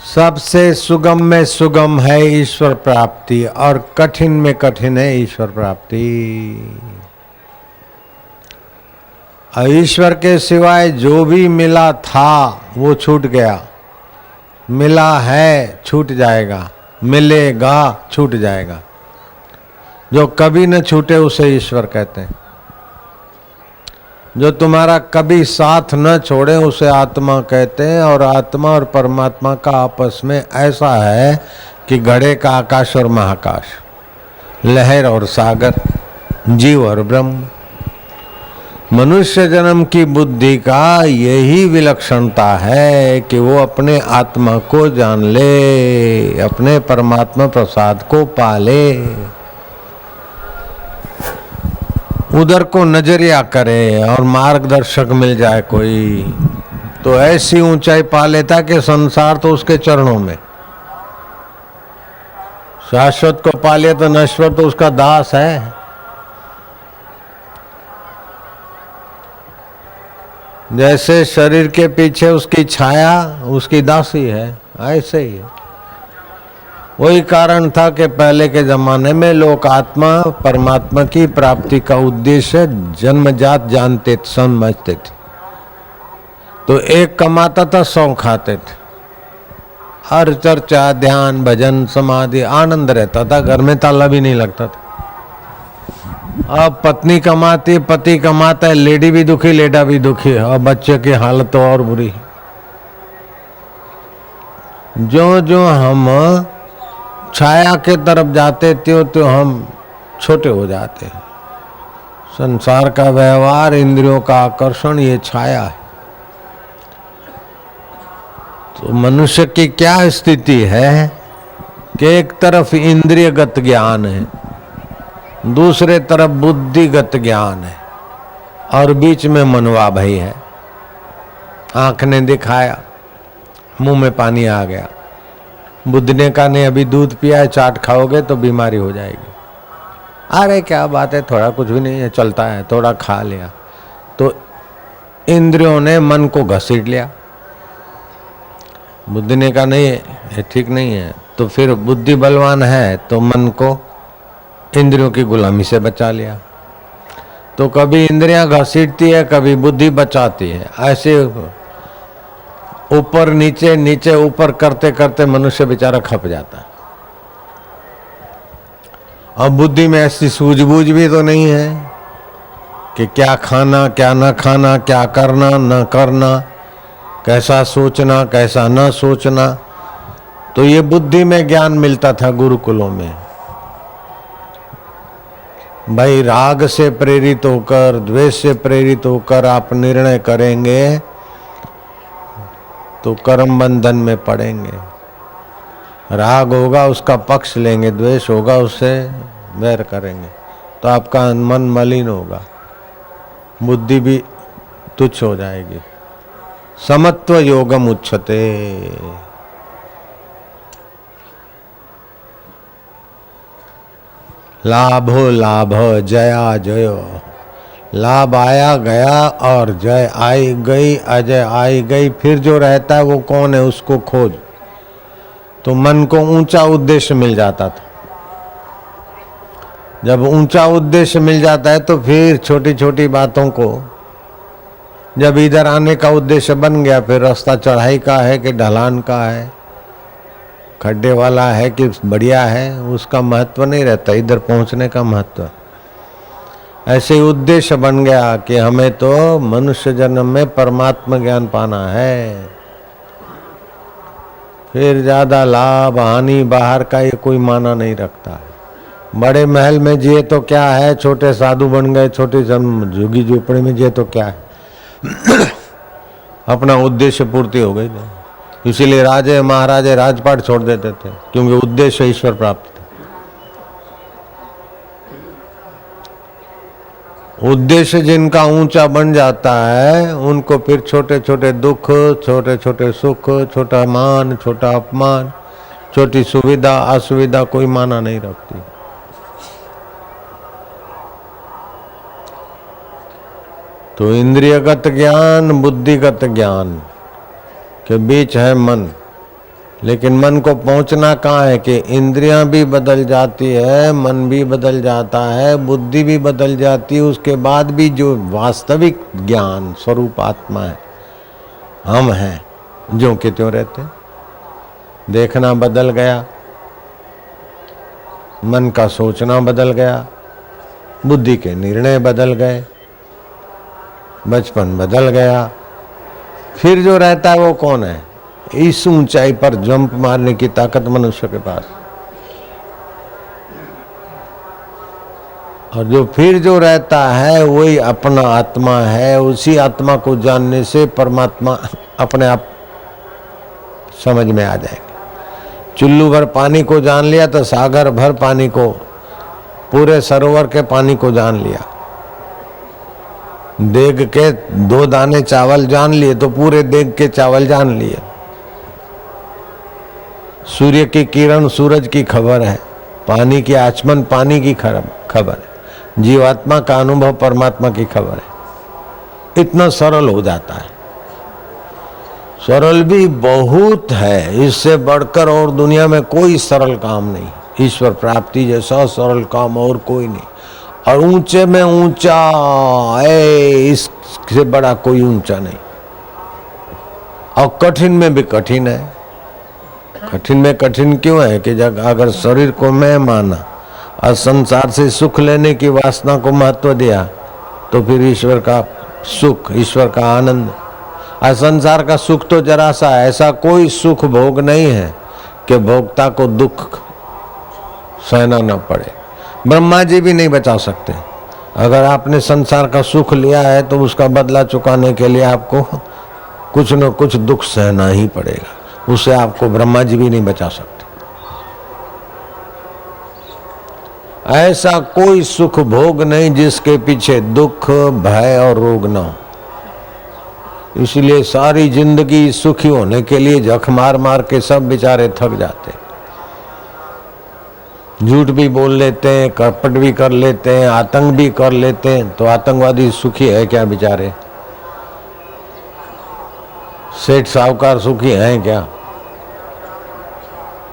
सबसे सुगम में सुगम है ईश्वर प्राप्ति और कठिन में कठिन है ईश्वर प्राप्ति। ईश्वर के सिवाय जो भी मिला था वो छूट गया, मिला है छूट जाएगा, मिलेगा छूट जाएगा। जो कभी न छूटे उसे ईश्वर कहते हैं। जो तुम्हारा कभी साथ न छोड़े उसे आत्मा कहते हैं। और आत्मा और परमात्मा का आपस में ऐसा है कि घड़े का आकाश और महाकाश, लहर और सागर, जीव और ब्रह्म। मनुष्य जन्म की बुद्धि का यही विलक्षणता है कि वो अपने आत्मा को जान ले, अपने परमात्मा प्रसाद को पाले, उधर को नजरिया करे और मार्गदर्शक मिल जाए कोई तो ऐसी ऊंचाई पा लेता कि संसार तो उसके चरणों में। शाश्वत को पा लिया तो नश्वर तो उसका दास है। जैसे शरीर के पीछे उसकी छाया उसकी दासी है, ऐसे ही है। वही कारण था कि पहले के जमाने में लोग आत्मा परमात्मा की प्राप्ति का उद्देश्य जन्मजात जानते समझते थे। तो एक कमाता था 100 खाते थे। हर चर्चा ध्यान भजन समाधि आनंद रहता था, घर में ताला भी नहीं लगता था। अब पत्नी कमाती, पति कमाता है, लेडी भी दुखी लेडा भी दुखी है, और बच्चे की हालत तो और बुरी। जो जो हम छाया के तरफ जाते थे तो हम छोटे हो जाते। संसार का व्यवहार, इंद्रियों का आकर्षण, ये छाया है। तो मनुष्य की क्या स्थिति है कि एक तरफ इंद्रियगत ज्ञान है, दूसरे तरफ बुद्धिगत ज्ञान है, और बीच में मनवा भई है। आंख ने दिखाया, मुंह में पानी आ गया। बुद्ध ने कहा नहीं, अभी दूध पिया है, चाट खाओगे तो बीमारी हो जाएगी। अरे क्या बात है, थोड़ा कुछ भी नहीं है, चलता है, थोड़ा खा लिया। तो इंद्रियों ने मन को घसीट लिया। बुद्ध ने कहा नहीं, ये ठीक नहीं है। तो फिर बुद्धि बलवान है तो मन को इंद्रियों की गुलामी से बचा लिया। तो कभी इंद्रियां घसीटती है, कभी बुद्धि बचाती है। ऐसे ऊपर नीचे नीचे ऊपर करते करते मनुष्य बेचारा खप जाता है। और बुद्धि में ऐसी सूझबूझ भी तो नहीं है कि क्या खाना क्या न खाना, क्या करना न करना, कैसा सोचना कैसा न सोचना। तो ये बुद्धि में ज्ञान मिलता था गुरुकुलों में। भाई राग से प्रेरित होकर, द्वेष से प्रेरित होकर आप निर्णय करेंगे तो कर्म बंधन में पड़ेंगे। राग होगा उसका पक्ष लेंगे, द्वेष होगा उससे वैर करेंगे, तो आपका मन मलिन होगा, बुद्धि भी तुच्छ हो जाएगी। समत्व योगम उच्यते। लाभो लाभ, जया जयो। लाभ आया गया और जय आई गई, अजय आई गई। फिर जो रहता है वो कौन है, उसको खोज। तो मन को ऊंचा उद्देश्य मिल जाता था। जब ऊंचा उद्देश्य मिल जाता है तो फिर छोटी छोटी बातों को, जब इधर आने का उद्देश्य बन गया, फिर रास्ता चढ़ाई का है कि ढलान का है, खड्डे वाला है कि बढ़िया है, उसका महत्व नहीं रहता, इधर पहुंचने का महत्व। ऐसे उद्देश्य बन गया कि हमें तो मनुष्य जन्म में परमात्मा ज्ञान पाना है। फिर ज्यादा लाभ हानि बाहर का ये कोई माना नहीं रखता। बड़े महल में जिए तो क्या है, छोटे साधु बन गए, छोटी झुग्गी झोपड़ी में जिए तो क्या है। अपना उद्देश्य पूर्ति हो गई। इसीलिए राजे महाराजे राजपाट छोड़ देते थे, क्योंकि उद्देश्य ईश्वर प्राप्त। उद्देश्य जिनका ऊंचा बन जाता है उनको फिर छोटे छोटे दुख, छोटे छोटे सुख, छोटा मान छोटा अपमान, छोटी सुविधा असुविधा कोई माना नहीं रखती। तो इंद्रियगत ज्ञान, बुद्धिगत ज्ञान के बीच है मन। लेकिन मन को पहुंचना कहाँ है कि इंद्रियां भी बदल जाती है, मन भी बदल जाता है, बुद्धि भी बदल जाती है, उसके बाद भी जो वास्तविक ज्ञान स्वरूप आत्मा है, हम हैं, जो के त्यों रहते हैं। देखना बदल गया, मन का सोचना बदल गया, बुद्धि के निर्णय बदल गए, बचपन बदल गया, फिर जो रहता है वो कौन है? इस ऊंचाई पर जंप मारने की ताकत मनुष्य के पास। और जो फिर जो रहता है वही अपना आत्मा है। उसी आत्मा को जानने से परमात्मा अपने आप समझ में आ जाएगा। चुल्लू भर पानी को जान लिया तो सागर भर पानी को, पूरे सरोवर के पानी को जान लिया। देग के 2 दाने चावल जान लिए तो पूरे देग के चावल जान लिए। सूर्य की किरण सूरज की खबर है, पानी की आचमन पानी की खबर है, जीवात्मा का अनुभव परमात्मा की खबर है। इतना सरल हो जाता है। सरल भी बहुत है, इससे बढ़कर और दुनिया में कोई सरल काम नहीं। ईश्वर प्राप्ति जैसा सरल काम और कोई नहीं। और ऊंचे में ऊंचा है, इससे बड़ा कोई ऊंचा नहीं। और कठिन में भी कठिन है। कठिन में कठिन क्यों है कि जब अगर शरीर को मैं माना और संसार से सुख लेने की वासना को महत्व दिया तो फिर ईश्वर का सुख, ईश्वर का आनंद। और संसार का सुख तो जरा सा, ऐसा कोई सुख भोग नहीं है कि भोक्ता को दुख सहना न पड़े। ब्रह्मा जी भी नहीं बचा सकते। अगर आपने संसार का सुख लिया है तो उसका बदला चुकाने के लिए आपको कुछ न कुछ दुख सहना ही पड़ेगा। उसे आपको ब्रह्मा जी भी नहीं बचा सकते। ऐसा कोई सुख भोग नहीं जिसके पीछे दुख, भय और रोग न हो। इसलिए सारी जिंदगी सुखी होने के लिए जख मार मार के सब बेचारे थक जाते। झूठ भी बोल लेते हैं, कपट भी कर लेते हैं, आतंक भी कर लेते हैं। तो आतंकवादी सुखी है क्या बेचारे? सेठ साहूकार सुखी हैं क्या?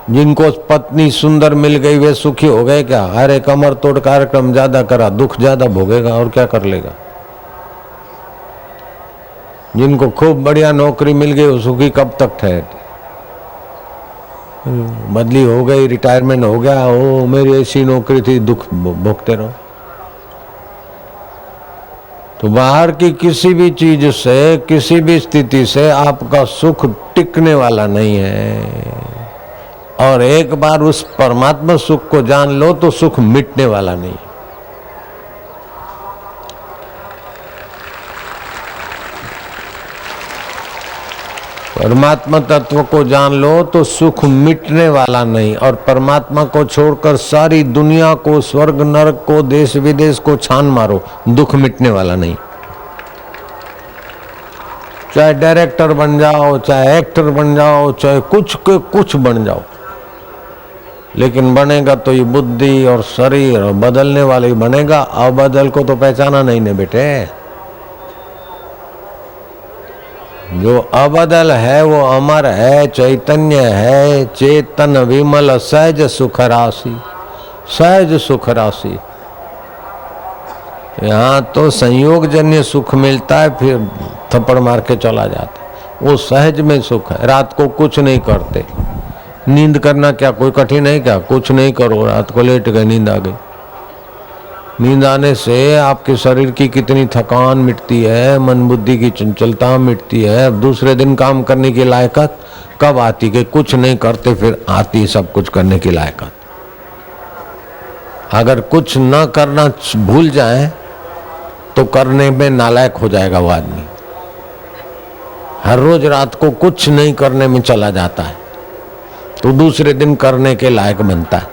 जिनको पत्नी सुंदर मिल गई वे सुखी हो गए क्या? अरे कमर तोड़ कार्यक्रम ज्यादा करा, दुख ज्यादा भोगेगा और क्या कर लेगा। जिनको खूब बढ़िया नौकरी मिल गई वो सुखी कब तक ठहरे? बदली हो गई, रिटायरमेंट हो गया, ओ मेरी ऐसी नौकरी थी, दुख भोगते रहो। तो बाहर की किसी भी चीज से, किसी भी स्थिति से आपका सुख टिकने वाला नहीं है। और एक बार उस परमात्मा सुख को जान लो तो सुख मिटने वाला नहीं। परमात्मा तत्व को जान लो तो सुख मिटने वाला नहीं। और परमात्मा को छोड़कर सारी दुनिया को, स्वर्ग नरक को, देश विदेश को छान मारो, दुख मिटने वाला नहीं। चाहे डायरेक्टर बन जाओ, चाहे एक्टर बन जाओ, चाहे कुछ के कुछ बन जाओ, लेकिन बनेगा तो ये बुद्धि और शरीर और बदलने वाले ही बनेगा। अबदल को तो पहचाना नहीं ने बेटे। जो अबदल है वो अमर है, चैतन्य है, चेतन विमल सहज सुख राशि, सहज सुख राशि। यहाँ तो संयोग जन्य सुख मिलता है, फिर थप्पड़ मार के चला जाता है। वो सहज में सुख है। रात को कुछ नहीं करते, नींद करना क्या कोई कठिन है क्या? कुछ नहीं करो, रात को लेट गए, नींद आ गई। नींद आने से आपके शरीर की कितनी थकान मिटती है, मन बुद्धि की चंचलता मिटती है। अब दूसरे दिन काम करने की लायकत कब आती कि कुछ नहीं करते फिर आती सब कुछ करने की लायकत। अगर कुछ न करना भूल जाए तो करने में नालायक हो जाएगा वो आदमी। हर रोज रात को कुछ नहीं करने में चला जाता है तो दूसरे दिन करने के लायक बनता है।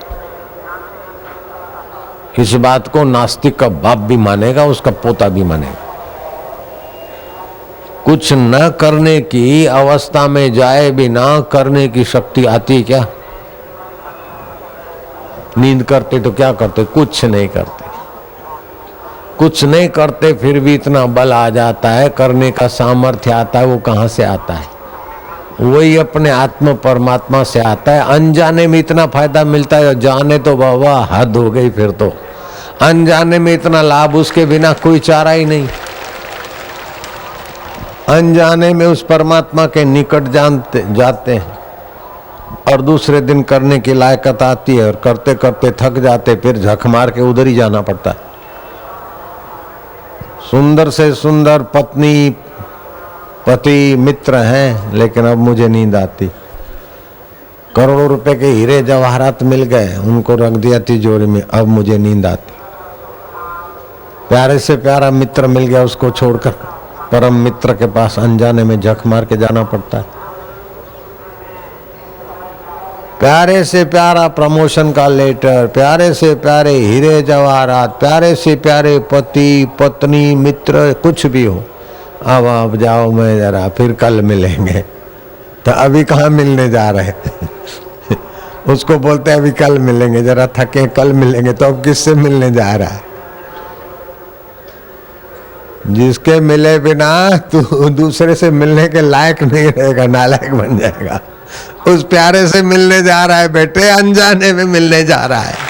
इस बात को नास्तिक का बाप भी मानेगा, उसका पोता भी मानेगा। कुछ न करने की अवस्था में जाए बिना करने की शक्ति आती है क्या? नींद करते तो क्या करते? कुछ नहीं करते। कुछ नहीं करते फिर भी इतना बल आ जाता है, करने का सामर्थ्य आता है। वो कहां से आता है? वही अपने आत्म परमात्मा से आता है। अनजाने में इतना फायदा मिलता है, जाने तो बाबा हद हो गई। फिर तो अनजाने में इतना लाभ, उसके बिना कोई चारा ही नहीं। अनजाने में उस परमात्मा के निकट जानते जाते हैं और दूसरे दिन करने की लायकत आती है और करते करते थक जाते, फिर झक मार के उधर ही जाना पड़ता है। सुंदर से सुंदर पत्नी पति मित्र हैं, लेकिन अब मुझे नींद आती। करोड़ों रुपए के हीरे जवाहरात मिल गए, उनको रख दिया तिजोरी में, अब मुझे नींद आती। प्यारे से प्यारा मित्र मिल गया, उसको छोड़कर परम मित्र के पास अनजाने में झक मार के जाना पड़ता है। प्यारे से प्यारा प्रमोशन का लेटर, प्यारे से प्यारे हीरे जवाहरात, प्यारे से प्यारे पति पत्नी मित्र, कुछ भी हो, अब आप जाओ, मैं जरा फिर कल मिलेंगे। तो अभी कहाँ मिलने जा रहे उसको बोलते हैं अभी कल मिलेंगे, जरा थके कल मिलेंगे, तो अब किससे मिलने जा रहा है? जिसके मिले बिना तू दूसरे से मिलने के लायक नहीं रहेगा, नालायक बन जाएगा। उस प्यारे से मिलने जा रहा है बेटे, अनजाने में मिलने जा रहा है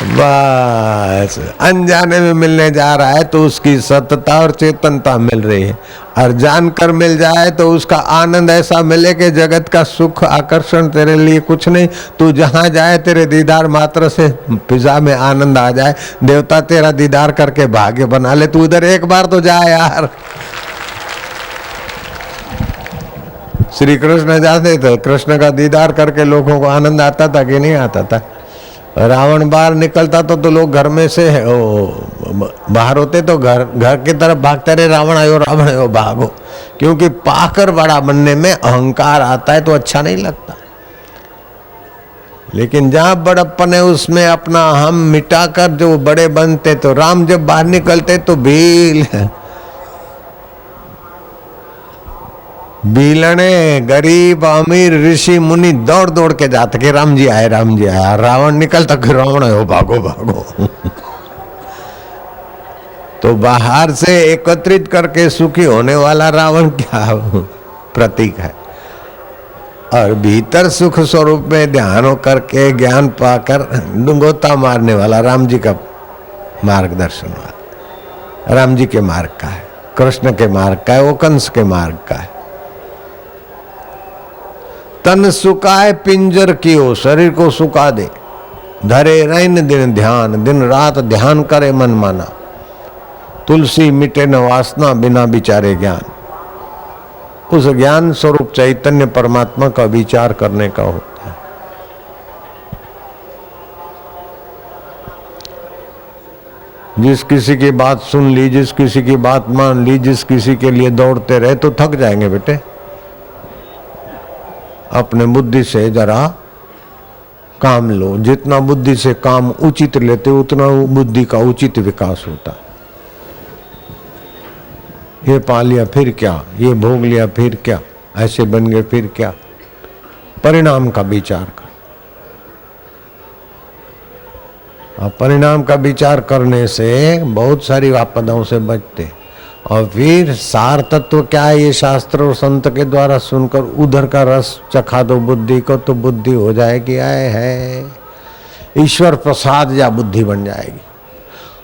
बस अनजाने में मिलने जा रहा है, तो उसकी सतता और चेतनता मिल रही है। और जानकर मिल जाए तो उसका आनंद ऐसा मिले कि जगत का सुख आकर्षण तेरे लिए कुछ नहीं। तू जहां जाए तेरे दीदार मात्र से फिजा में आनंद आ जाए। देवता तेरा दीदार करके भाग्य बना ले। तू उधर एक बार तो जा यार। श्री कृष्ण जाते थे, कृष्ण का दीदार करके लोगों को आनंद आता था कि नहीं आता था? रावण बाहर निकलता तो लोग घर में से बाहर होते तो घर की तरफ भागते रहे, रावण आयो भागो। क्योंकि पाकर बड़ा बनने में अहंकार आता है तो अच्छा नहीं लगता। लेकिन जहां बड़प्पन है उसमें अपना हम मिटाकर जो बड़े बनते, तो राम जब बाहर निकलते तो भीलने गरीब अमीर ऋषि मुनि दौड़ दौड़ के जाते कि राम जी आए, राम जी आए। रावण निकलता कि रावण हो, भागो भागो तो बाहर से एकत्रित करके सुखी होने वाला रावण क्या प्रतीक है, और भीतर सुख स्वरूप में ध्यान करके ज्ञान पाकर डुंगोता मारने वाला राम जी का मार्गदर्शन वाला, राम जी के मार्ग का है, कृष्ण के मार्ग का है, वो कंस के मार्ग का है। तन सुखाए पिंजर कियो, शरीर को सुखा दे, धरे रैन दिन ध्यान, दिन रात ध्यान करे मन माना। तुलसी मिटे न वासना, बिना विचारे ज्ञान। उस ज्ञान स्वरूप चैतन्य परमात्मा का विचार करने का होता है। जिस किसी की बात सुन ली, जिस किसी की बात मान ली, जिस किसी के लिए दौड़ते रहे तो थक जाएंगे बेटे। अपने बुद्धि से जरा काम लो। जितना बुद्धि से काम उचित लेते उतना बुद्धि का उचित विकास होता है। ये पा लिया फिर क्या, ये भोग लिया फिर क्या, ऐसे बन गए फिर क्या, परिणाम का विचार कर। अब परिणाम का विचार करने से बहुत सारी आपदाओं से बचते। और फिर सार तत्व क्या है, ये शास्त्र और संत के द्वारा सुनकर उधर का रस चखा दो बुद्धि को, तो बुद्धि हो जाएगी आए है ईश्वर प्रसाद या बुद्धि बन जाएगी।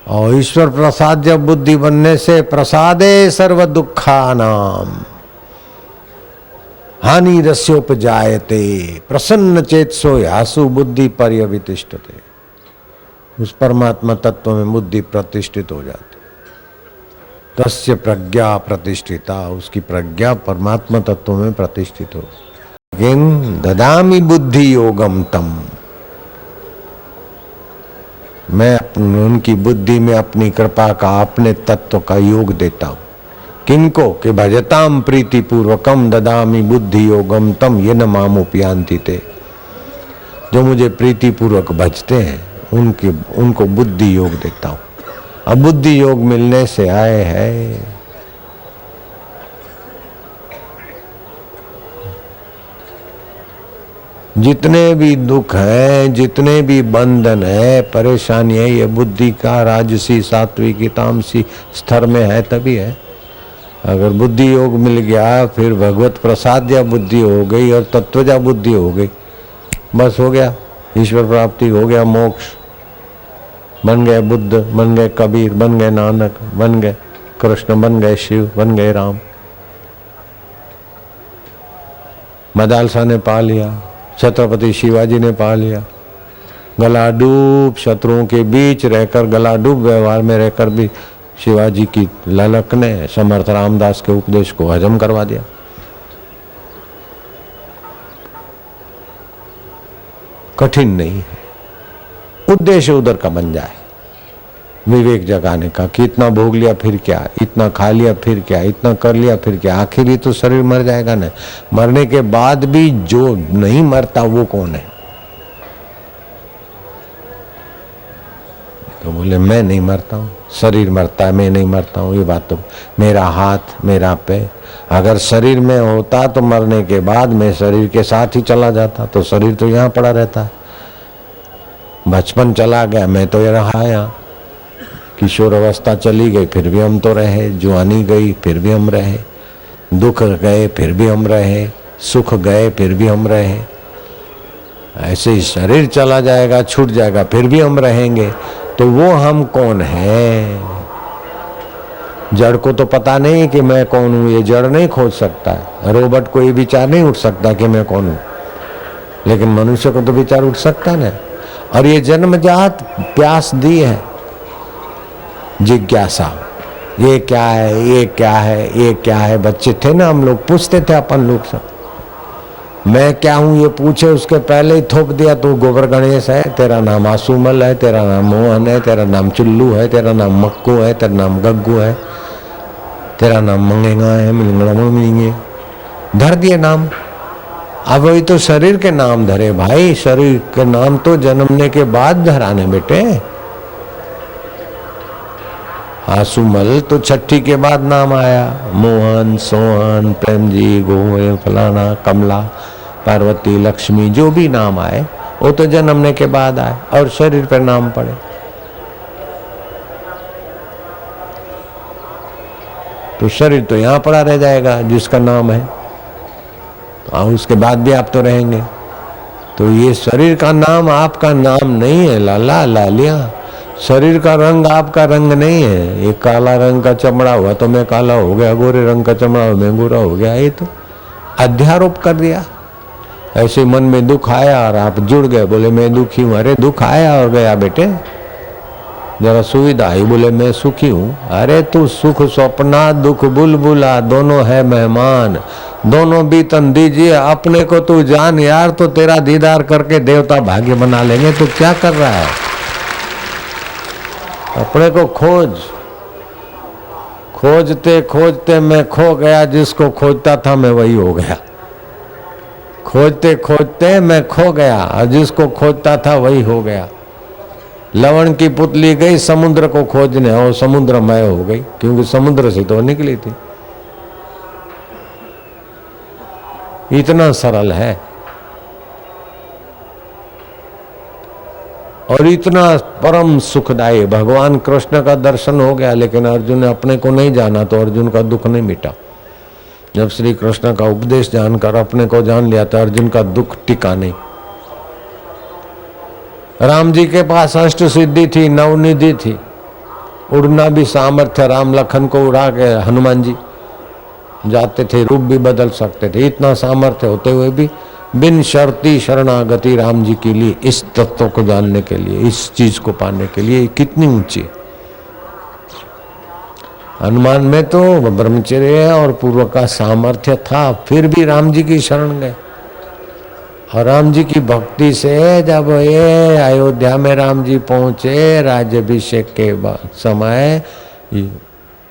और ईश्वर प्रसाद जब बुद्धि बनने से प्रसादे सर्व दुखानाम हानि रस्योपजायते प्रसन्न चेतसो यासु बुद्धि पर्यवितिष्ठते। उस परमात्मा तत्व में बुद्धि प्रतिष्ठित हो जाती। तस्य प्रज्ञा प्रतिष्ठिता, उसकी प्रज्ञा परमात्मा तत्व में प्रतिष्ठित हो। लेकिन ददामि बुद्धि योगम तम, मैं उनकी बुद्धि में अपनी कृपा का, अपने तत्व का योग देता हूं। किनको कि भजताम प्रीति पूर्वकम ददामि बुद्धि योगम तम ये न मामुपयांति ते। जो मुझे प्रीति पूर्वक भजते हैं उनको बुद्धि योग देता हूं। अब बुद्धि योग मिलने से आए है जितने भी दुख हैं, जितने भी बंधन है, परेशानी है, ये बुद्धि का राजसी सात्विकी तामसी स्तर में है तभी है। अगर बुद्धि योग मिल गया फिर भगवत प्रसाद या बुद्धि हो गई और तत्वजा बुद्धि हो गई, बस हो गया, ईश्वर प्राप्ति हो गया, मोक्ष। बन गए बुद्ध, बन गए कबीर, बन गए नानक, बन गए कृष्ण, बन गए शिव, बन गए राम। मदालसा ने पा लिया, छत्रपति शिवाजी ने पा लिया। गला डूब शत्रुओं के बीच रहकर, गला डूब व्यवहार में रहकर भी शिवाजी की ललक ने समर्थ रामदास के उपदेश को हजम करवा दिया। कठिन नहीं है, उद्देश्य उधर का बन जाए, विवेक जगाने का कि इतना भोग लिया फिर क्या, इतना खा लिया फिर क्या, इतना कर लिया फिर क्या, आखिर ही तो शरीर मर जाएगा ना। मरने के बाद भी जो नहीं मरता वो कौन है? तो बोले मैं नहीं मरता हूँ, शरीर मरता है, मैं नहीं मरता हूँ। ये बात तो, मेरा हाथ, मेरा पैर, अगर शरीर में होता तो मरने के बाद मैं शरीर के साथ ही चला जाता, तो शरीर तो यहाँ पड़ा रहता है। बचपन चला गया, मैं तो ये रहा यहाँ, किशोर अवस्था चली गई फिर भी हम तो रहे, जवानी गई फिर भी हम रहे, दुख गए फिर भी हम रहे, सुख गए फिर भी हम रहे। ऐसे ही शरीर चला जाएगा, छूट जाएगा, फिर भी हम रहेंगे। तो वो हम कौन है? जड़ को तो पता नहीं कि मैं कौन हूं, ये जड़ नहीं खोज सकता है। रोबोट को ये विचार नहीं उठ सकता कि मैं कौन हूं, लेकिन मनुष्य को तो विचार उठ सकता ना। और ये जन्मजात प्यास दी है, जिज्ञासा, ये क्या है, ये क्या है, ये क्या है। बच्चे थे ना हम लोग, पूछते थे अपन लोग सब, मैं क्या हूं ये पूछे उसके पहले ही थोप दिया, तो गोबर गणेश है, तेरा नाम आसूमल है, तेरा नाम मोहन है, तेरा नाम चुल्लू है, तेरा नाम मक्कू है, तेरा नाम गग्गू है, तेरा नाम मंगेगा है, मिलेंगे, धर दिए नाम। अब वही तो शरीर के नाम धरे भाई, शरीर के नाम तो जन्मने के बाद धराने बेटे। आसूमल तो छठी के बाद नाम आया, मोहन, सोहन, प्रेम जी, गोए, फलाना, कमला, पार्वती, लक्ष्मी, जो भी नाम आए वो तो जन्मने के बाद आए और शरीर पर नाम पड़े। तो शरीर तो यहाँ पड़ा रह जाएगा जिसका नाम है, और उसके बाद भी आप तो रहेंगे। तो ये शरीर का नाम आपका नाम नहीं है लाला लालिया। शरीर का रंग आपका रंग नहीं है। ये काला रंग का चमड़ा हुआ तो मैं काला हो गया, गोरे रंग का चमड़ा हुआ मैं गोरा हो गया, ये तो अध्यारोप कर दिया। ऐसे मन में दुख आया और आप जुड़ गए, बोले मैं दुखी हूँ। अरे दुख आया और गया बेटे, जरा सुविधा आई, बोले मैं सुखी हूँ। अरे तू सुख स्वप्ना, दुख बुलबुला, दोनों है मेहमान, दोनों बीतन दीजिए, अपने को तू जान यार, तो तेरा दीदार करके देवता भाग्य बना लेंगे। तो क्या कर रहा है? अपने को खोज। खोजते खोजते मैं खो गया, जिसको खोजता था मैं वही हो गया। खोजते खोजते मैं खो गया और जिसको खोजता था वही हो गया। लवण की पुतली गई समुद्र को खोजने और समुद्रमय हो गई, क्योंकि समुद्र से तो निकली थी। इतना सरल है और इतना परम सुखदायी। भगवान कृष्ण का दर्शन हो गया, लेकिन अर्जुन ने अपने को नहीं जाना तो अर्जुन का दुख नहीं मिटा। जब श्री कृष्ण का उपदेश जानकर अपने को जान लिया तो अर्जुन का दुख टिका नहीं। राम जी के पास अष्ट सिद्धि थी, नवनिधि थी, उड़ना भी सामर्थ्य, राम लखन को उड़ा के हनुमान जी जाते थे, रूप भी बदल सकते थे। इतना सामर्थ्य होते हुए भी बिन शर्ती शरणागति राम जी के लिए, इस तत्व को जानने के लिए, इस चीज को पाने के लिए कितनी ऊंची। हनुमान में तो ब्रह्मचर्य और पूर्व का सामर्थ्य था, फिर भी राम जी की शरण गए। और राम जी की भक्ति से जब ये अयोध्या में राम जी पहुंचे, राज्याभिषेक के समय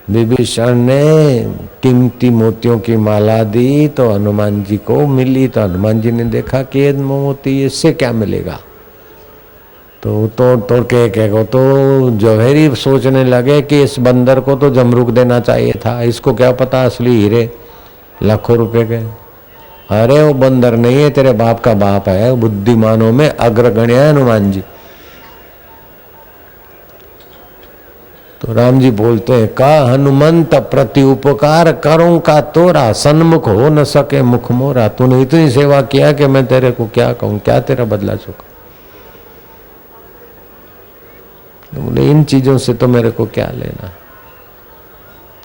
विभीषण ने कीमती मोतियों की माला दी तो हनुमान जी को मिली। तो हनुमान जी ने देखा कि ये मोती इससे क्या मिलेगा, तो तोड़ तोड़ के को तो जौहरी सोचने लगे कि इस बंदर को तो जमरूक देना चाहिए था, इसको क्या पता असली हीरे लाखों रुपए के। अरे वो बंदर नहीं है, तेरे बाप का बाप है, बुद्धिमानों में अग्रगण्य है हनुमान जी। तो राम जी बोलते हैं, का हनुमंत प्रति उपकार करूं का तोरा, सन्मुख हो न सके मुख मोरा। तूने इतनी सेवा किया कि मैं तेरे को क्या कहूं, क्या तेरा बदला चुका। तो बोले इन चीजों से तो मेरे को क्या लेना।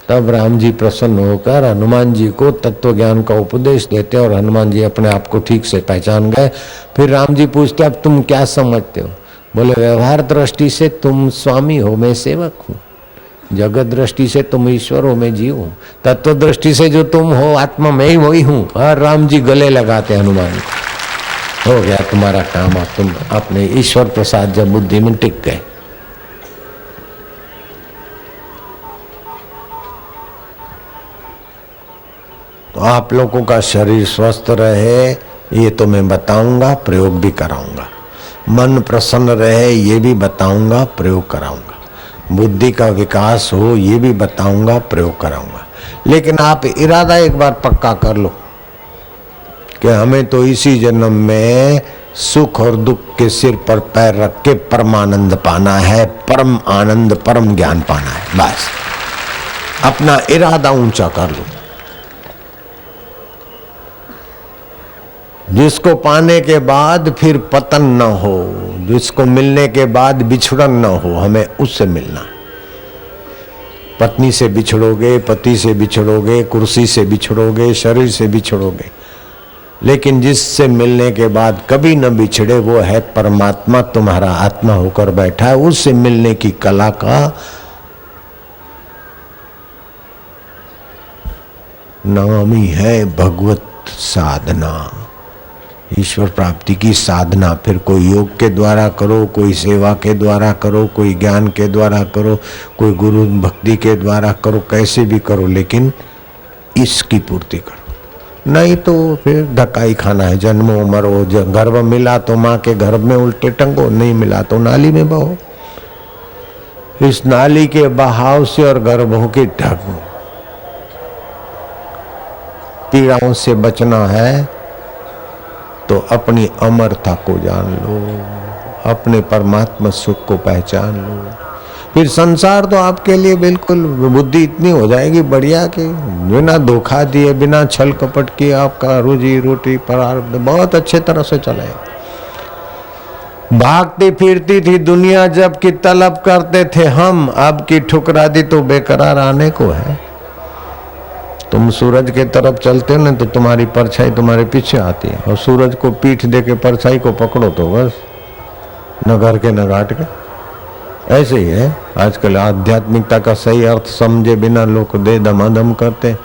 तब राम जी प्रसन्न होकर हनुमान जी को तत्व ज्ञान का उपदेश देते और हनुमान जी अपने आप को ठीक से पहचान गए। फिर राम जी पूछते, अब तुम क्या समझते हो। बोले व्यवहार दृष्टि से तुम स्वामी हो, मैं सेवक हूँ। जगत दृष्टि से तुम ईश्वर हो, मैं जीव हूँ। तत्व दृष्टि से जो तुम हो आत्मा मैं ही वही हूँ। और राम जी गले लगाते हनुमान को, हो गया तुम्हारा काम। अब तुम अपने ईश्वर प्रसाद जब बुद्धि में टिक गए। तो आप लोगों का शरीर स्वस्थ रहे ये तो मैं बताऊंगा, प्रयोग भी कराऊंगा। मन प्रसन्न रहे ये भी बताऊंगा, प्रयोग कराऊंगा। बुद्धि का विकास हो ये भी बताऊंगा, प्रयोग कराऊंगा। लेकिन आप इरादा एक बार पक्का कर लो कि हमें तो इसी जन्म में सुख और दुख के सिर पर पैर रख के परमानंद पाना है, परम आनंद परम ज्ञान पाना है। बस अपना इरादा ऊंचा कर लो। जिसको पाने के बाद फिर पतन न हो, जिसको मिलने के बाद बिछड़न न हो, हमें उससे मिलना। पत्नी से बिछड़ोगे, पति से बिछड़ोगे, कुर्सी से बिछड़ोगे, शरीर से बिछड़ोगे, लेकिन जिससे मिलने के बाद कभी न बिछड़े वो है परमात्मा, तुम्हारा आत्मा होकर बैठा है। उससे मिलने की कला का नाम ही है भगवत साधना, ईश्वर प्राप्ति की साधना। फिर कोई योग के द्वारा करो, कोई सेवा के द्वारा करो, कोई ज्ञान के द्वारा करो, कोई गुरु भक्ति के द्वारा करो, कैसे भी करो, लेकिन इसकी पूर्ति करो। नहीं तो फिर धक्का ही खाना है। जन्मो मरो, गर्भ मिला तो माँ के गर्भ में उल्टे टंगो, नहीं मिला तो नाली में बहो। इस नाली के बहाव से और गर्भों के ढक पीड़ाओं से बचना है तो अपनी अमरता को जान लो, अपने परमात्मा सुख को पहचान लो। फिर संसार तो आपके लिए बिल्कुल बुद्धि इतनी हो जाएगी बढ़िया कि बिना धोखा दिए, बिना छल कपट किए आपका रोजी रोटी प्रारब्ध बहुत अच्छे तरह से चलेगा। भागती फिरती थी दुनिया जब की तलब करते थे हम, अब की ठुकरा दी तो बेकरार आने को है। तुम सूरज के तरफ चलते हो ना तो तुम्हारी परछाई तुम्हारे पीछे आती है, और सूरज को पीठ दे के परछाई को पकड़ो तो बस न घर के न घाट के। ऐसे ही है आजकल आध्यात्मिकता का सही अर्थ समझे बिना लोग दे दमादम करते।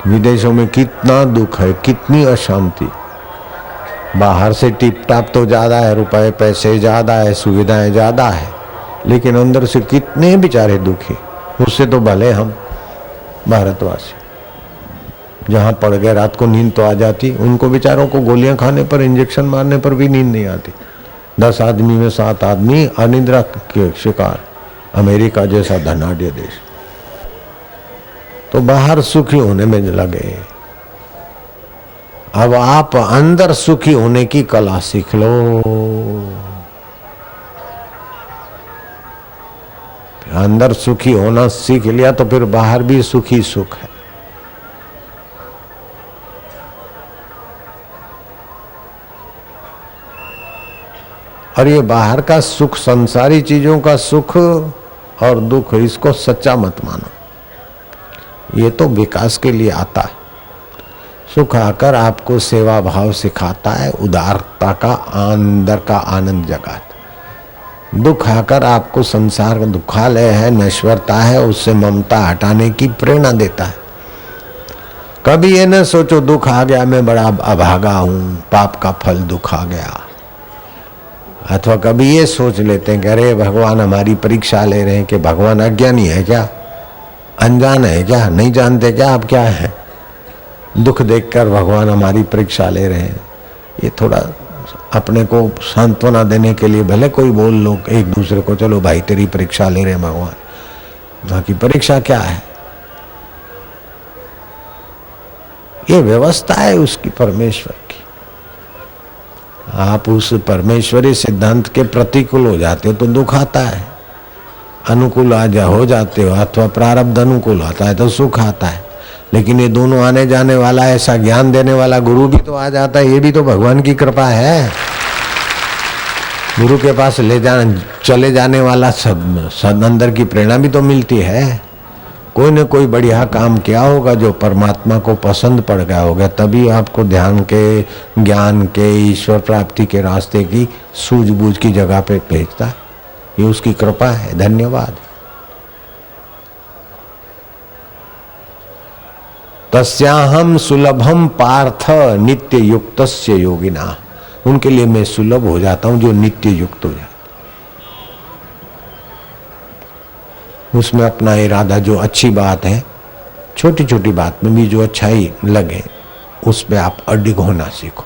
विदेशों में कितना दुख है, कितनी अशांति। बाहर से टिप टाप तो ज्यादा है, रुपए पैसे ज्यादा है, सुविधाएं ज्यादा है, लेकिन अंदर से कितने बेचारे दुखी। उससे तो भले हम भारतवासी जहां पड़ गए रात को नींद तो आ जाती, उनको बेचारों को गोलियां खाने पर, इंजेक्शन मारने पर भी नींद नहीं आती। 10 आदमी में 7 आदमी अनिद्रा के शिकार। अमेरिका जैसा धनाढ्य देश तो बाहर सुखी होने में लगे। अब आप अंदर सुखी होने की कला सीख लो। अंदर सुखी होना सीख लिया तो फिर बाहर भी सुखी सुख है। और ये बाहर का सुख, संसारी चीजों का सुख और दुख, इसको सच्चा मत मानो। ये तो विकास के लिए आता है। सुख आकर आपको सेवा भाव सिखाता है, उदारता का अंदर का आनंद जगाता। दुख आकर आपको संसार का दुखालय है, नश्वरता है, उससे ममता हटाने की प्रेरणा देता है। कभी ये न सोचो दुख आ गया मैं बड़ा अभागा हूं, पाप का फल दुख आ गया। अथवा कभी ये सोच लेते हैं कि अरे भगवान हमारी परीक्षा ले रहे हैं, कि भगवान अज्ञानी है क्या, अनजान है क्या, नहीं जानते क्या आप क्या है। दुख देखकर भगवान हमारी परीक्षा ले रहे हैं। ये थोड़ा अपने को सांत्वना देने के लिए भले कोई बोल लो एक दूसरे को, चलो भाई तेरी परीक्षा ले रहे हैं भगवान, बाकी परीक्षा क्या है। ये व्यवस्था है उसकी, परमेश्वर की। आप उस परमेश्वरी सिद्धांत के प्रतिकूल हो जाते हो तो दुख आता है, अनुकूल हो जाते हो अथवा प्रारब्ध अनुकूल आता है तो सुख आता है। लेकिन ये दोनों आने जाने वाला, ऐसा ज्ञान देने वाला गुरु भी तो आ जाता है, ये भी तो भगवान की कृपा है। गुरु के पास चले जाने वाला सब अंदर की प्रेरणा भी तो मिलती है। कोई न कोई बढ़िया काम किया होगा जो परमात्मा को पसंद पड़ गया होगा, तभी आपको ध्यान के, ज्ञान के, ईश्वर प्राप्ति के रास्ते की सूझबूझ की जगह पे भेजता है। ये उसकी कृपा है। धन्यवाद। तस्याहम सुलभम पार्थ नित्य युक्तस्य योगिना। उनके लिए मैं सुलभ हो जाता हूं जो नित्य युक्त हो जाता, उसमें अपना इरादा, जो अच्छी बात है, छोटी छोटी बात में भी जो अच्छाई लगे उस पे आप अडिग होना सीखो,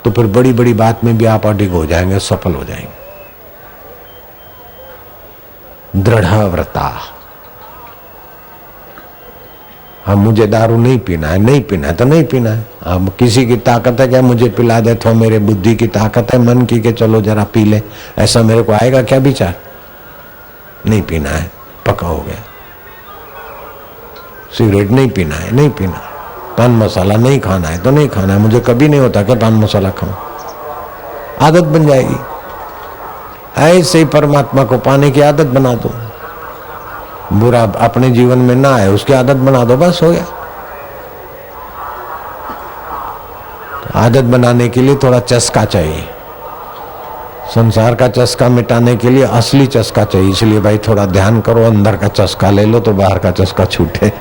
तो फिर बड़ी बड़ी बात में भी आप अडिग हो जाएंगे, सफल हो जाएंगे। दृढ़ व्रता। अब मुझे दारू नहीं पीना है, नहीं पीना है तो नहीं पीना है। अब किसी की ताकत है क्या मुझे पिला दे, तो मेरे बुद्धि की ताकत है मन की, के चलो जरा पी ले, ऐसा मेरे को आएगा क्या विचार? नहीं पीना है, पक्का हो गया। सिगरेट नहीं पीना है, नहीं पीना है। पान मसाला नहीं खाना है तो नहीं खाना है। मुझे कभी नहीं होता कि पान मसाला खाऊं, आदत बन जाएगी। ऐसे ही परमात्मा को पाने की आदत बना दो, बुरा अपने जीवन में ना आए उसकी आदत बना दो, बस हो गया। तो आदत बनाने के लिए थोड़ा चस्का चाहिए, संसार का चस्का मिटाने के लिए असली चस्का चाहिए। इसलिए भाई थोड़ा ध्यान करो, अंदर का चस्का ले लो तो बाहर का चस्का छूटे।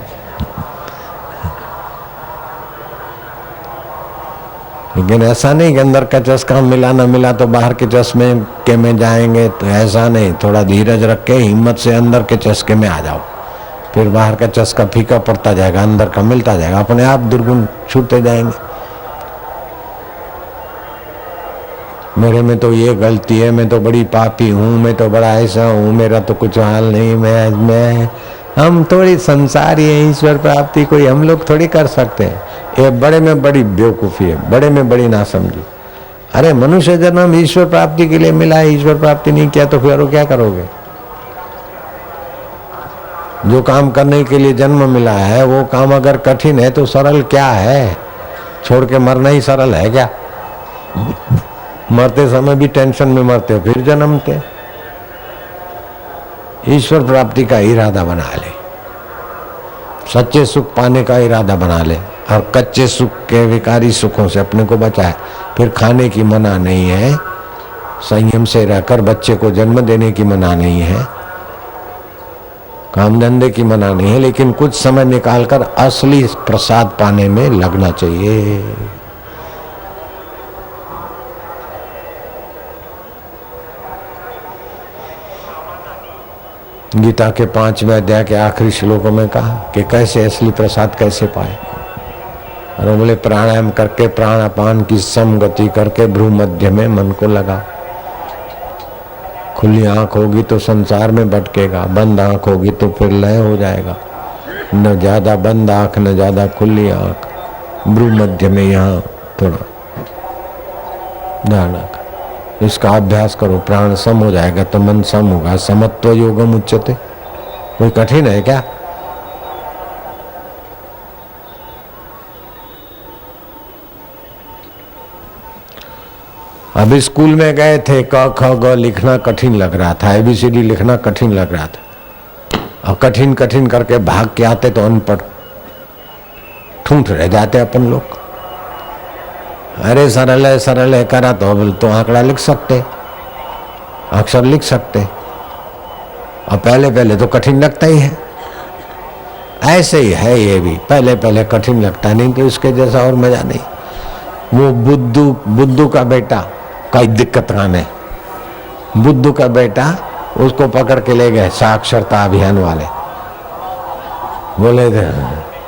लेकिन ऐसा नहीं कि अंदर का चस्का मिला ना मिला तो बाहर के चश्मे के में जाएंगे, तो ऐसा नहीं। थोड़ा धीरज रख के हिम्मत से अंदर के चस्के में आ जाओ, फिर बाहर का चस्का फीका पड़ता जाएगा, अंदर का मिलता जाएगा, अपने आप दुर्गुण छूटते जाएंगे। मेरे में तो ये गलती है, मैं तो बड़ी पापी हूँ, मैं तो बड़ा ऐसा हूँ, मेरा तो कुछ हाल नहीं, मैं हम थोड़ी संसारी है, ईश्वर प्राप्ति कोई हम लोग थोड़ी कर सकते हैं। ये बड़े में बड़ी बेवकूफ़ी है, बड़े में बड़ी नासमझी। अरे मनुष्य जन्म ईश्वर प्राप्ति के लिए मिला है, ईश्वर प्राप्ति नहीं किया तो फिर क्या करोगे? जो काम करने के लिए जन्म मिला है वो काम अगर कठिन है तो सरल क्या है? छोड़ के मरना ही सरल है क्या? मरते समय भी टेंशन में मरते हो, फिर जन्मते। ईश्वर प्राप्ति का इरादा बना ले, सच्चे सुख पाने का इरादा बना ले, और कच्चे सुख के विकारी सुखों से अपने को बचाए। फिर खाने की मना नहीं है, संयम से रहकर बच्चे को जन्म देने की मना नहीं है, काम धंधे की मना नहीं है, लेकिन कुछ समय निकालकर असली प्रसाद पाने में लगना चाहिए। गीता के 5वें अध्याय के आखिरी श्लोकों में कहा कि कैसे असली प्रसाद कैसे पाए। और बोले प्राणायाम करके, प्राणापान की समगति करके भ्रू मध्य में मन को लगा। खुली आंख होगी तो संसार में भटकेगा, बंद आंख होगी तो फिर लय हो जाएगा। न ज्यादा बंद आंख न ज्यादा खुली आंख, भ्रू मध्य में यहाँ थोड़ा ध्यान रखा। इसका अभ्यास करो, प्राण सम हो जाएगा तो मन सम होगा। समत्व योगम उच्यते। कोई कठिन है क्या? अभी स्कूल में गए थे, क ख ग लिखना कठिन लग रहा था, ABCD लिखना कठिन लग रहा था, और कठिन कठिन करके भाग के आते तो अनपढ़ ठूंठ रह जाते अपन लोग। अरे सरल है करा तो आंकड़ा लिख सकते, अक्षर लिख सकते, और पहले पहले तो कठिन लगता ही है। ऐसे ही है ये भी, पहले पहले कठिन लगता नहीं तो इसके जैसा और मजा नहीं। वो बुद्धू का बेटा कई दिक्कत आने, बुद्धू का बेटा उसको पकड़ के ले गए साक्षरता अभियान वाले, बोले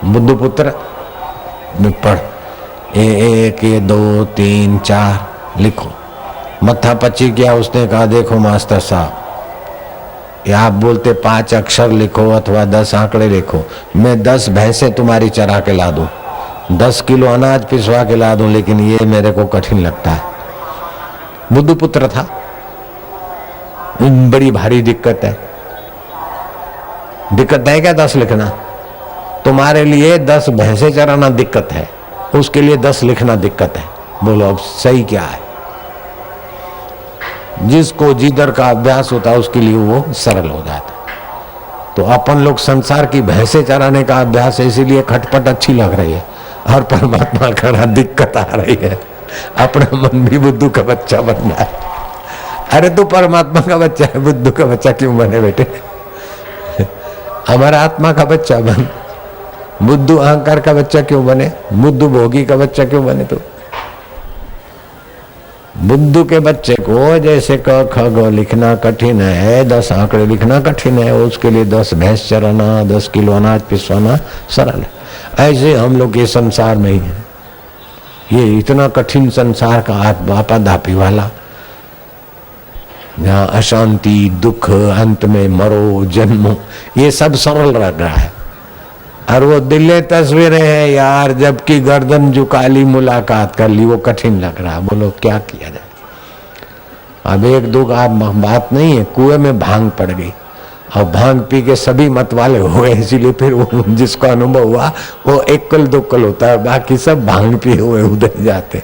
बुद्धू पुत्र पढ़, 1 2 3 4 लिखो। मत्था पच्ची किया, उसने कहा देखो मास्टर साहब, या आप बोलते 5 अक्षर लिखो अथवा 10 आंकड़े लिखो, मैं 10 भैंसे तुम्हारी चरा के ला दूं, 10 किलो अनाज पिसवा के ला दूं, लेकिन ये मेरे को कठिन लगता है। बुद्धू पुत्र था, बड़ी भारी दिक्कत है। दिक्कत है क्या 10 लिखना? तुम्हारे लिए 10 भैंसे चराना दिक्कत है, उसके लिए 10 लिखना दिक्कत है। बोलो अब सही क्या है? जिसको जिधर का अभ्यास होता है उसके लिए वो सरल हो जाता है। तो अपन लोग संसार की भैंसे चराने का अभ्यास है, इसीलिए खटपट अच्छी लग रही है, और परमात्मा का दिक्कत आ रही है। अपना मन भी बुद्धू का बच्चा बन रहा है। अरे तू परमात्मा का बच्चा है, बुद्धू का बच्चा क्यों बने बेटे? हमारा आत्मा का बच्चा बन, बुद्धू अहंकार का बच्चा क्यों बने? बुद्धू भोगी का बच्चा क्यों बने? तो बुद्धू के बच्चे को जैसे क ख ग लिखना कठिन है, 10 आंकड़े लिखना कठिन है, उसके लिए 10 भैंस चराना, 10 किलो अनाज पिसवाना सरल है। ऐसे हम लोग ये संसार नहीं है, ये इतना कठिन संसार का आपाधापी वाला, जहाँ अशांति, दुख, अंत में मरो, जन्मो, ये सब सरल लग रहा है। और वो दिले तस्वीरें हैं यार, जबकि गर्दन झुका ली, मुलाकात कर ली, वो कठिन लग रहा है। बोलो क्या किया जाए? अब एक दो बात नहीं है, कुएं में भांग पड़ गई और भांग पी के सभी मत वाले हो गए, इसीलिए फिर वो जिसको अनुभव हुआ वो एकल दोकल होता है, बाकी सब भांग पिए हुए उधर जाते।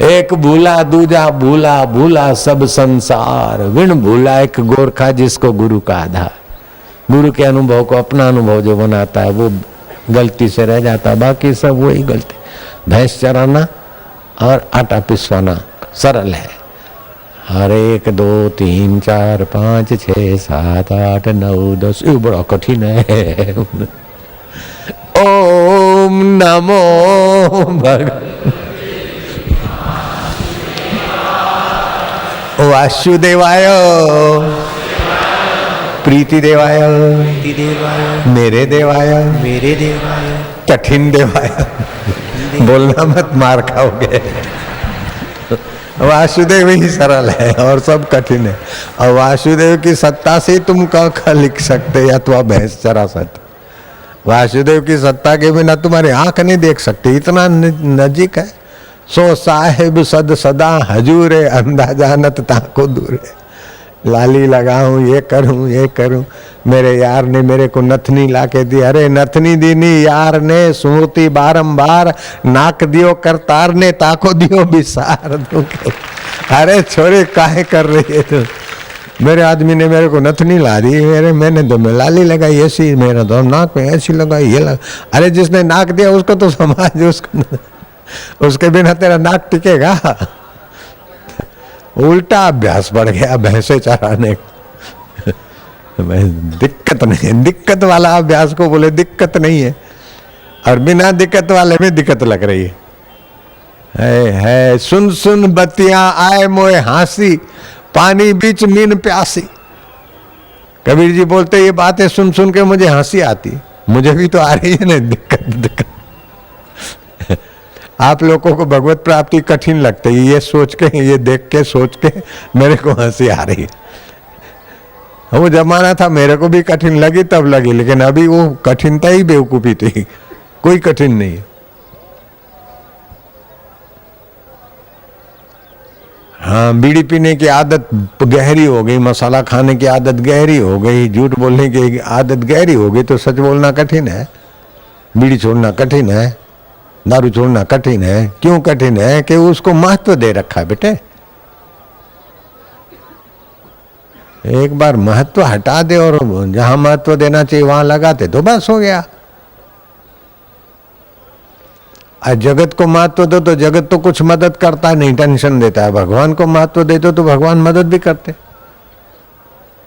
एक भूला दूजा भूला, भूला सब संसार, विण भूला एक गोरखा जिसको गुरु का आधार। गुरु के अनुभव को अपना अनुभव जो बनाता है वो गलती से रह जाता है, बाकी सब वही गलती। भैंस चराना और आटा पिसवाना सरल है। हर 1 2 3 4 5 6 7 8 9 10 ये बड़ा कठिन है। ओम नमो भगवते वासुदेवाय, प्रीति देवाय, मेरे देवाय, मेरे देवाय, कठिन देवाय। बोलना मत, मार खाओगे। वासुदेव ही सरल है और सब कठिन है, और वासुदेव की सत्ता से तुम क लिख सकते अथवा भैंस चरा सकते। वासुदेव की सत्ता के बिना तुम्हारी आंख नहीं देख सकते, इतना नजीक है। सो साहेब सद सदा हजूरे, अंधा जानत ताको दूर है। लाली लगाऊं, ये करूं, मेरे यार ने मेरे को नथनी ला के दी। अरे नथनी दीनी यार ने, सुमृति बारंबार, नाक दियो करतार ने, ताको दियो बिसार। अरे छोरे काहे कर रही है तू? मेरे आदमी ने मेरे को नथनी ला दी, मैंने तो लाली लगाई ऐसी, मेरा तो नाक में ऐसी लगाई, ये लगा। अरे जिसने नाक दिया उसको तो समाज, उसके बिना तेरा नाक टिकेगा? उल्टा अभ्यास बढ़ गया भैंसे चराने। दिक्कत नहीं है, दिक्कत वाला अभ्यास को बोले दिक्कत नहीं है, और बिना दिक्कत वाले में दिक्कत लग रही है। सुन सुन बत्तियां आए मोए हांसी, पानी बीच मीन प्यासी। कबीर जी बोलते ये बातें सुन सुन के मुझे हंसी आती, मुझे भी तो आ रही है ना दिक्कत। आप लोगों को भगवत प्राप्ति कठिन लगती है, ये सोच के, ये देख के, सोच के मेरे को हंसी आ रही है। वो जमाना था मेरे को भी कठिन लगी, तब लगी, लेकिन अभी वो कठिनता ही बेवकूफी थी, कोई कठिन नहीं है। हाँ, बीड़ी पीने की आदत गहरी हो गई, मसाला खाने की आदत गहरी हो गई, झूठ बोलने की आदत गहरी हो गई, तो सच बोलना कठिन है। बीड़ी छोड़ना कठिन है, दारू छोड़ना कठिन है। क्यों कठिन है? कि उसको महत्व दे रखा है बेटे। एक बार महत्व हटा दे और जहां महत्व देना चाहिए वहां लगाते तो बस हो गया। आज जगत को महत्व दो तो जगत तो कुछ मदद करता नहीं, टेंशन देता है। भगवान को महत्व दे दो तो भगवान मदद भी करते।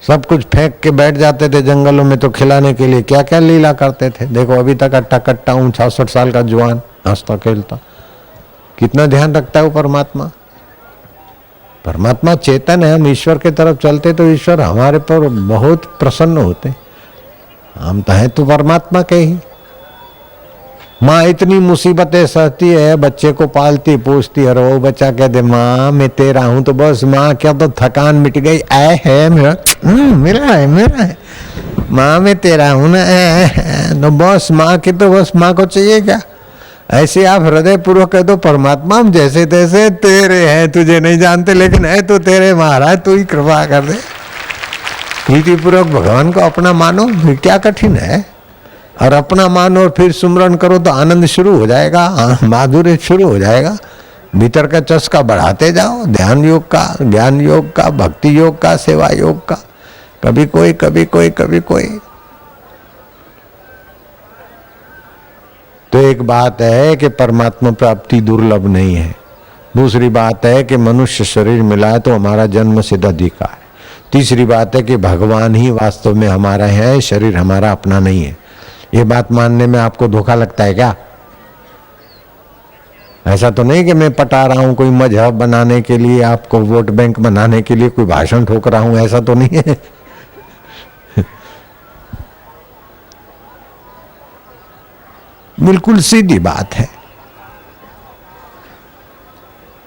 सब कुछ फेंक के बैठ जाते थे जंगलों में तो खिलाने के लिए क्या क्या लीला करते थे। देखो अभी तक अट्टा कट्टा हूं, 66 साल का जवान, हंसता खेलता, कितना ध्यान रखता है वो परमात्मा। परमात्मा चेतन है, हम ईश्वर के तरफ चलते तो ईश्वर हमारे पर बहुत प्रसन्न होते। हम तो हैं तो परमात्मा के ही। माँ इतनी मुसीबतें सहती है, बच्चे को पालती पूछती है, वो बच्चा कहते माँ मैं तेरा हूं, तो बस माँ क्या तो थकान मिट गई, ऐ है मेरा, मेरा है माँ मैं तेरा हूं ना, तो बस माँ की तो बस माँ को चाहिए क्या? ऐसे आप हृदय पूर्वक कह दो, परमात्मा हम जैसे तैसे तेरे हैं, तुझे नहीं जानते लेकिन है तो तेरे, महाराज तू ही कृपा कर दे। प्रीति पूर्वक भगवान को अपना मानो, फिर क्या कठिन है। और अपना मानो और फिर सुमरन करो तो आनंद शुरू हो जाएगा, माधुर्य शुरू हो जाएगा। भीतर का चस्का बढ़ाते जाओ, ध्यान योग का, ज्ञान योग का, भक्ति योग का, सेवा योग का, कभी कोई कभी कोई कभी कोई। तो एक बात है कि परमात्मा प्राप्ति दुर्लभ नहीं है। दूसरी बात है कि मनुष्य शरीर मिला है तो हमारा जन्म सिद्ध अधिकार है। तीसरी बात है कि भगवान ही वास्तव में हमारा है, शरीर हमारा अपना नहीं है। ये बात मानने में आपको धोखा लगता है क्या? ऐसा तो नहीं कि मैं पटा रहा हूं कोई मजहब बनाने के लिए, आपको वोट बैंक बनाने के लिए कोई भाषण ठोक रहा हूं, ऐसा तो नहीं है। बिल्कुल सीधी बात है।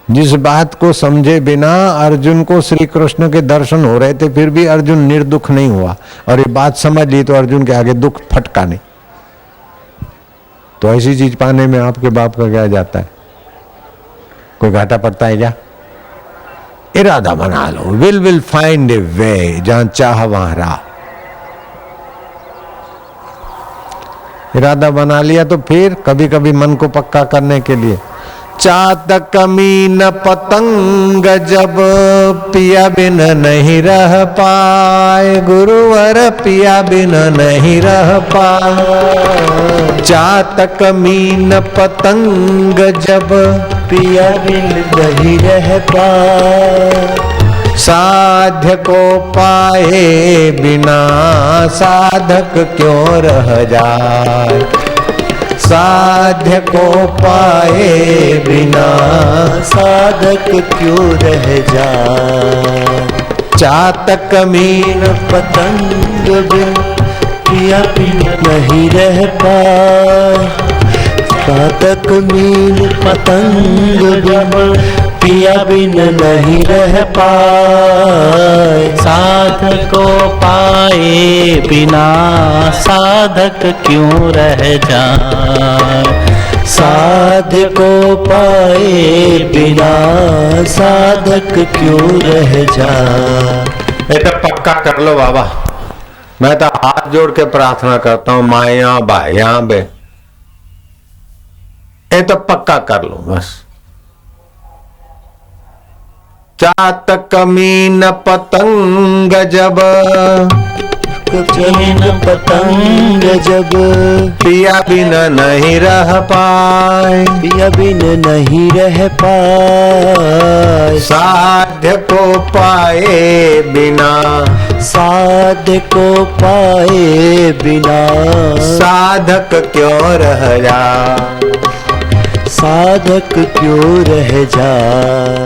जिस बात को समझे बिना अर्जुन को श्री कृष्ण के दर्शन हो रहे थे, फिर भी अर्जुन निर्दुख नहीं हुआ, और ये बात समझ ली तो अर्जुन के आगे दुख फटका नहीं। तो ऐसी चीज पाने में आपके बाप का क्या जाता है? कोई घाटा पड़ता है क्या? इरादा बना लो, विल फाइंड ए वे, जहां चाह वहां राह। इरादा बना लिया तो फिर कभी कभी मन को पक्का करने के लिए, चातक मीन पतंग जब पिया बिन नहीं रह पाए, गुरुवर पिया बिन नहीं रह पाए। चातक मीन पतंग जब पिया बिन नहीं रह पाए, साध्य को पाए बिना साधक क्यों रह जाए। साध्य को पाए बिना साधक क्यों रह जाए। चातक मीन पतंग बिन पिया बिन नहीं रह पाए, चातक मीन पतंग बिन पिया बिन नहीं रह पाए। साधक को पाए बिना साधक क्यों रह जाए। साधक को पाए बिना साधक क्यों रह जाए। ये तो पक्का कर लो बाबा, मैं तो हाथ जोड़ के प्रार्थना करता हूं, माया बाया बे, ये तो पक्का कर लो बस। चातक मीन पतंग जब मीन पतंग जब पिया बिन नहीं रह पाए, पिया बिन नहीं रह पाए। साध्य को पाए बिना साध्य को पाए बिना साधक क्यों रह जाए। साधक क्यों रह जाए।